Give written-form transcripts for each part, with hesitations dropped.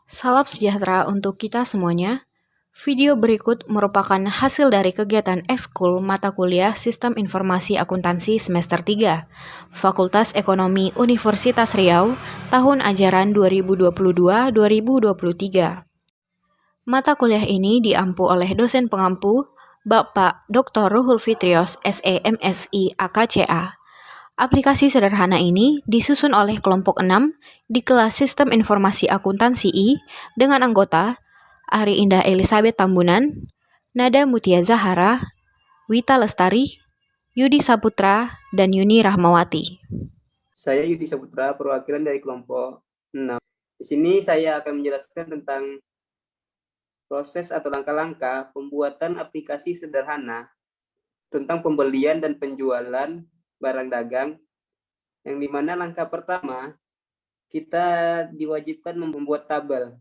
Salam sejahtera untuk kita semuanya. Video berikut merupakan hasil dari kegiatan ekskul mata kuliah Sistem Informasi Akuntansi semester 3, Fakultas Ekonomi Universitas Riau, tahun ajaran 2022-2023. Mata kuliah ini diampu oleh dosen pengampu, Bapak Dr. Ruhul Fitrios, SEMSI AKCA. Aplikasi sederhana ini disusun oleh kelompok 6 di kelas Sistem Informasi Akuntansi I dengan anggota Ari Indah Elizabeth Tambunan, Nada Mutia Zahara, Wita Lestari, Yudi Saputra, dan Yuni Rahmawati. Saya Yudi Saputra, perwakilan dari kelompok 6. Di sini saya akan menjelaskan tentang proses atau langkah-langkah pembuatan aplikasi sederhana tentang pembelian dan penjualan barang dagang, yang dimana langkah pertama kita diwajibkan membuat tabel,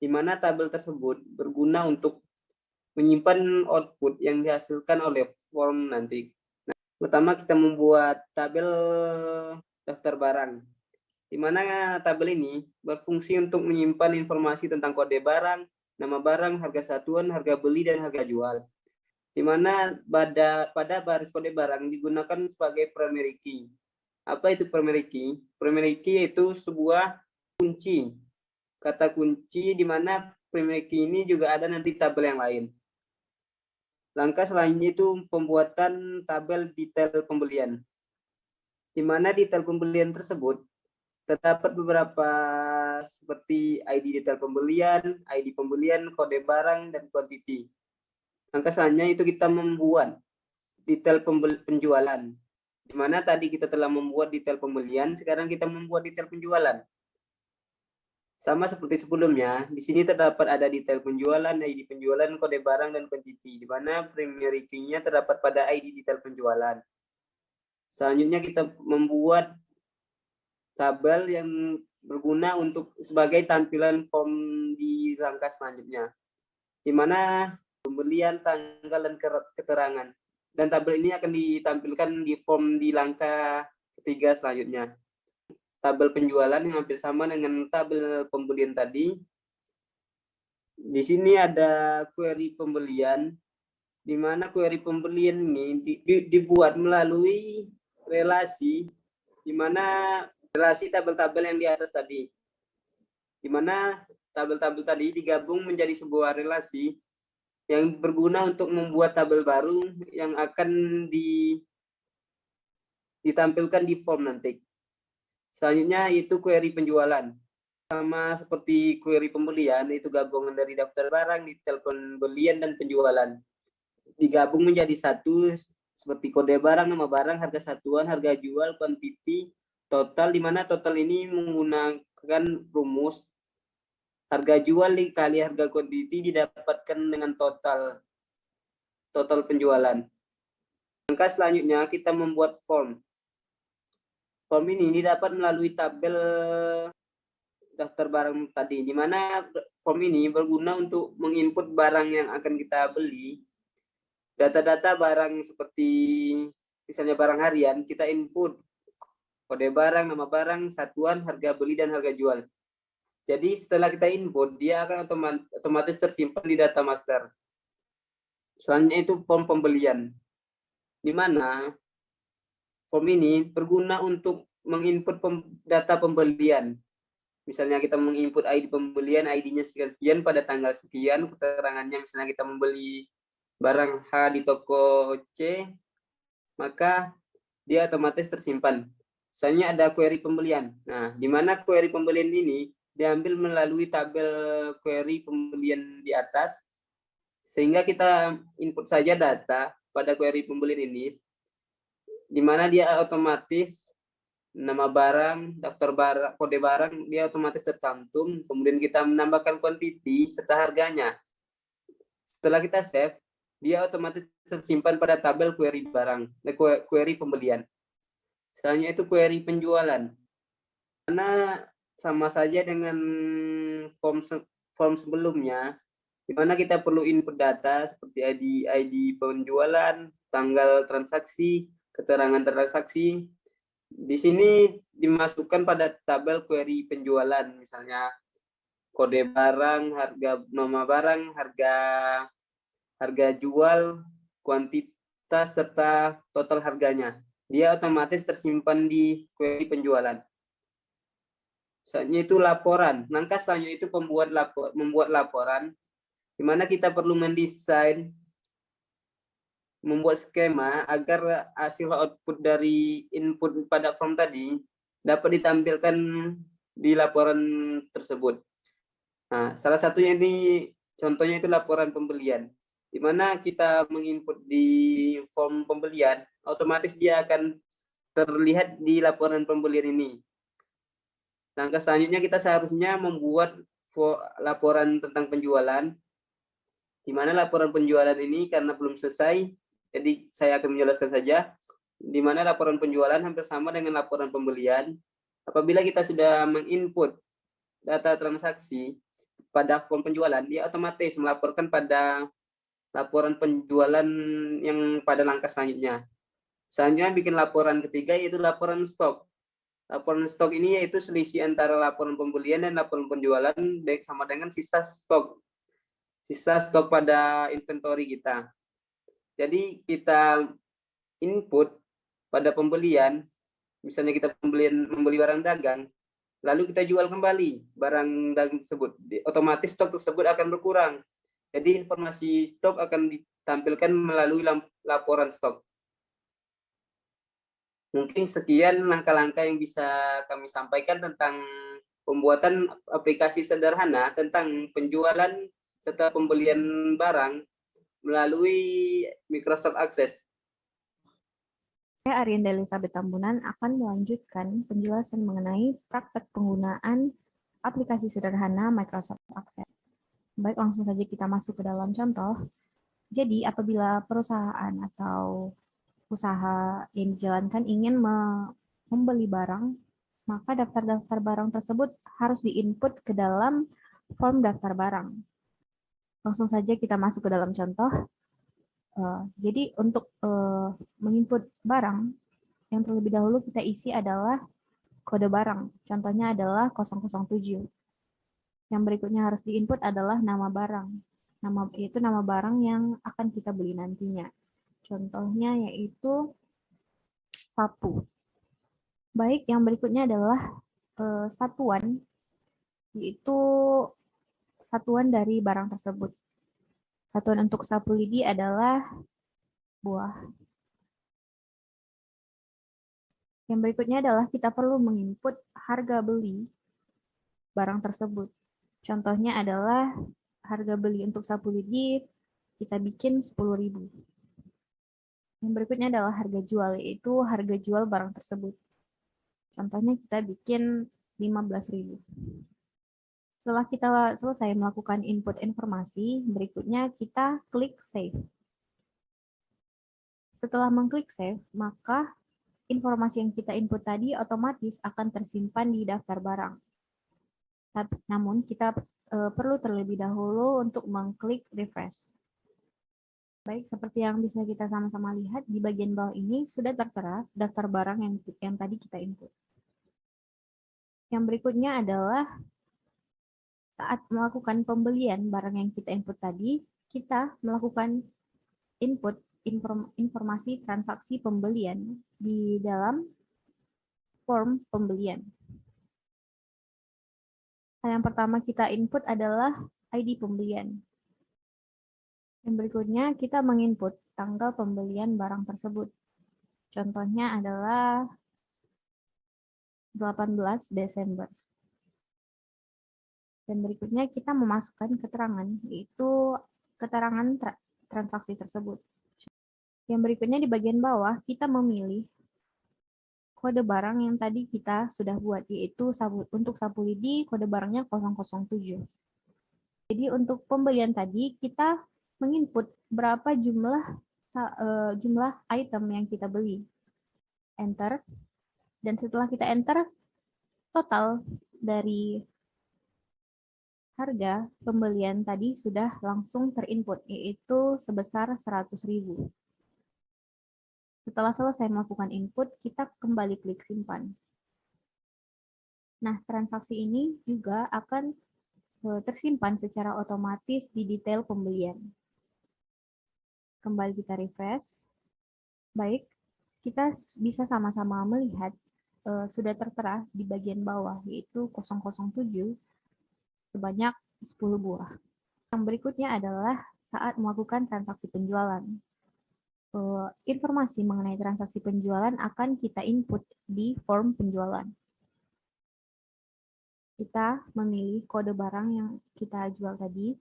di mana tabel tersebut berguna untuk menyimpan output yang dihasilkan oleh form nanti. Nah, pertama kita membuat tabel daftar barang, di mana tabel ini berfungsi untuk menyimpan informasi tentang kode barang, nama barang, harga satuan, harga beli, dan harga jual. Di mana pada baris kode barang digunakan sebagai primary key. Apa itu primary key? Primary key yaitu sebuah kunci. Kata kunci di mana primary key ini juga ada nanti tabel yang lain. Langkah selanjutnya itu pembuatan tabel detail pembelian, di mana detail pembelian tersebut terdapat beberapa seperti ID detail pembelian, ID pembelian, kode barang, dan quantity. Langkah selanjutnya itu kita membuat detail penjualan, di mana tadi kita telah membuat detail pembelian, sekarang kita membuat detail penjualan. Sama seperti sebelumnya, di sini terdapat ada detail penjualan, ID penjualan, kode barang, dan quantity, di mana primary key-nya terdapat pada ID detail penjualan. Selanjutnya kita membuat tabel yang berguna untuk sebagai tampilan form di langkah selanjutnya, di mana pembelian, tanggal, dan keterangan. Dan tabel ini akan ditampilkan di form di langkah ketiga selanjutnya. Tabel penjualan yang hampir sama dengan tabel pembelian tadi. Di sini ada query pembelian, di mana query pembelian ini dibuat melalui relasi, di mana relasi tabel-tabel yang di atas tadi, di mana tabel-tabel tadi digabung menjadi sebuah relasi yang berguna untuk membuat tabel baru yang akan ditampilkan di form nanti. Selanjutnya itu query penjualan. Sama seperti query pembelian, itu gabungan dari daftar barang, detail pembelian, dan penjualan. Digabung menjadi satu seperti kode barang, nama barang, harga satuan, harga jual, quantity, total, di mana total ini menggunakan rumus harga jual dikali harga quantity didapatkan dengan total penjualan. Langkah selanjutnya kita membuat form. Form ini didapat melalui tabel daftar barang tadi, di mana form ini berguna untuk menginput barang yang akan kita beli. Data-data barang seperti misalnya barang harian, kita input kode barang, nama barang, satuan, harga beli, dan harga jual. Jadi setelah kita input, dia akan otomatis tersimpan di data master. Selanjutnya itu form pembelian, di mana form ini berguna untuk menginput data pembelian. Misalnya kita menginput ID pembelian, ID-nya sekian-sekian pada tanggal sekian, keterangannya misalnya kita membeli barang H di toko C, maka dia otomatis tersimpan. Misalnya ada query pembelian. Nah, di mana query pembelian ini diambil melalui tabel query pembelian di atas, sehingga kita input saja data pada query pembelian ini, di mana dia otomatis nama barang, daftar barang, kode barang, dia otomatis tercantum. Kemudian kita menambahkan quantity serta harganya. Setelah kita save, dia otomatis tersimpan pada tabel query barang, query pembelian. Selanjutnya itu query penjualan. Karena sama saja dengan form sebelumnya, di mana kita perlu input data seperti ID penjualan, tanggal transaksi, keterangan transaksi. Di sini dimasukkan pada tabel query penjualan, misalnya kode barang, nama barang, harga jual, kuantitas, serta total harganya. Dia otomatis tersimpan di query penjualan. Selanjutnya itu laporan. Langkah selanjutnya itu membuat laporan, di mana kita perlu membuat skema agar hasil output dari input pada form tadi dapat ditampilkan di laporan tersebut. Nah, salah satunya ini contohnya itu laporan pembelian, di mana kita menginput di form pembelian, otomatis dia akan terlihat di laporan pembelian ini. Langkah selanjutnya kita seharusnya membuat laporan tentang penjualan, di mana laporan penjualan ini karena belum selesai, jadi saya akan menjelaskan saja, di mana laporan penjualan hampir sama dengan laporan pembelian. Apabila kita sudah menginput data transaksi pada form penjualan, dia otomatis melaporkan pada laporan penjualan yang pada langkah selanjutnya. Selanjutnya bikin laporan ketiga, yaitu laporan stok. Laporan stok ini yaitu selisih antara laporan pembelian dan laporan penjualan sama dengan sisa stok pada inventory kita. Jadi kita input pada pembelian, misalnya kita membeli barang dagang, lalu kita jual kembali barang dagang tersebut, otomatis stok tersebut akan berkurang. Jadi informasi stok akan ditampilkan melalui laporan stok. Mungkin sekian langkah-langkah yang bisa kami sampaikan tentang pembuatan aplikasi sederhana tentang penjualan serta pembelian barang melalui Microsoft Access. Saya Arianda Elizabeth Tambunan akan melanjutkan penjelasan mengenai praktek penggunaan aplikasi sederhana Microsoft Access. Baik, langsung saja kita masuk ke dalam contoh. Jadi, apabila perusahaan atau usaha yang dijalankan ingin membeli barang, maka daftar-daftar barang tersebut harus diinput ke dalam form daftar barang. Langsung saja kita masuk ke dalam contoh. Jadi untuk menginput barang, yang terlebih dahulu kita isi adalah kode barang. Contohnya adalah 007. Yang berikutnya harus diinput adalah nama barang. Yaitu nama barang yang akan kita beli nantinya. Contohnya yaitu sapu. Baik, yang berikutnya adalah satuan, yaitu satuan dari barang tersebut. Satuan untuk sapu lidi adalah buah. Yang berikutnya adalah kita perlu menginput harga beli barang tersebut. Contohnya adalah harga beli untuk sapu lidi kita bikin 10.000. Yang berikutnya adalah harga jual, yaitu harga jual barang tersebut. Contohnya kita bikin 15.000. Setelah kita selesai melakukan input informasi, berikutnya kita klik save. Setelah mengklik save, maka informasi yang kita input tadi otomatis akan tersimpan di daftar barang. Namun kita perlu terlebih dahulu untuk mengklik refresh. Baik, seperti yang bisa kita sama-sama lihat, di bagian bawah ini sudah tertera daftar barang yang tadi kita input. Yang berikutnya adalah saat melakukan pembelian barang yang kita input tadi, kita melakukan input informasi transaksi pembelian di dalam form pembelian. Hal yang pertama kita input adalah ID pembelian. Yang berikutnya kita menginput tanggal pembelian barang tersebut. Contohnya adalah 18 Desember. Dan berikutnya kita memasukkan keterangan, yaitu keterangan transaksi tersebut. Yang berikutnya di bagian bawah kita memilih kode barang yang tadi kita sudah buat, yaitu untuk sapu lidi kode barangnya 007. Jadi untuk pembelian tadi kita menginput berapa jumlah item yang kita beli. Enter. Dan setelah kita enter, total dari harga pembelian tadi sudah langsung terinput, yaitu sebesar 100.000. Setelah selesai melakukan input, kita kembali klik simpan. Nah, transaksi ini juga akan tersimpan secara otomatis di detail pembelian. Kembali kita refresh. Baik, kita bisa sama-sama melihat sudah tertera di bagian bawah, yaitu 007 sebanyak 10 buah. Yang berikutnya adalah saat melakukan transaksi penjualan. Informasi mengenai transaksi penjualan akan kita input di form penjualan. Kita memilih kode barang yang kita jual tadi,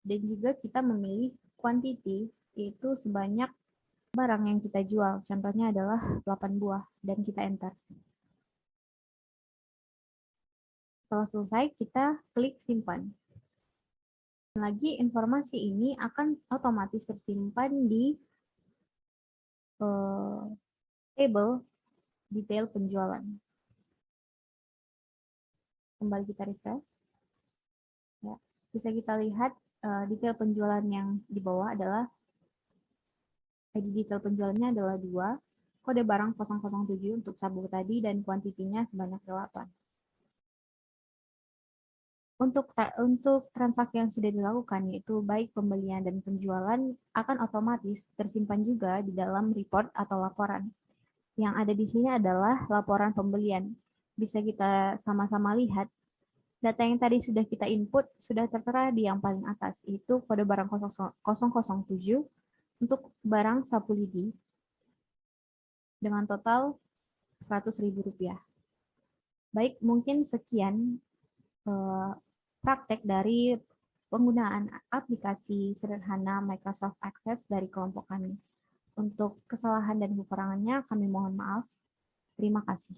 dan juga kita memilih quantity, yaitu sebanyak barang yang kita jual. Contohnya adalah 8 buah, dan kita enter. Setelah selesai, kita klik simpan. Lagi, informasi ini akan otomatis tersimpan di table detail penjualan. Kembali kita refresh. Ya, bisa kita lihat detail penjualan yang di bawah adalah detail penjualannya adalah 2, kode barang 007 untuk sabuk tadi, dan kuantitinya sebanyak 8. Untuk transaksi yang sudah dilakukan, yaitu baik pembelian dan penjualan, akan otomatis tersimpan juga di dalam report atau laporan. Yang ada di sini adalah laporan pembelian. Bisa kita sama-sama lihat, data yang tadi sudah kita input sudah tertera di yang paling atas, yaitu kode barang 007 untuk barang sapu lidi dengan total Rp100.000. Baik, mungkin sekian praktek dari penggunaan aplikasi sederhana Microsoft Access dari kelompok kami. Untuk kesalahan dan kekurangannya, kami mohon maaf. Terima kasih.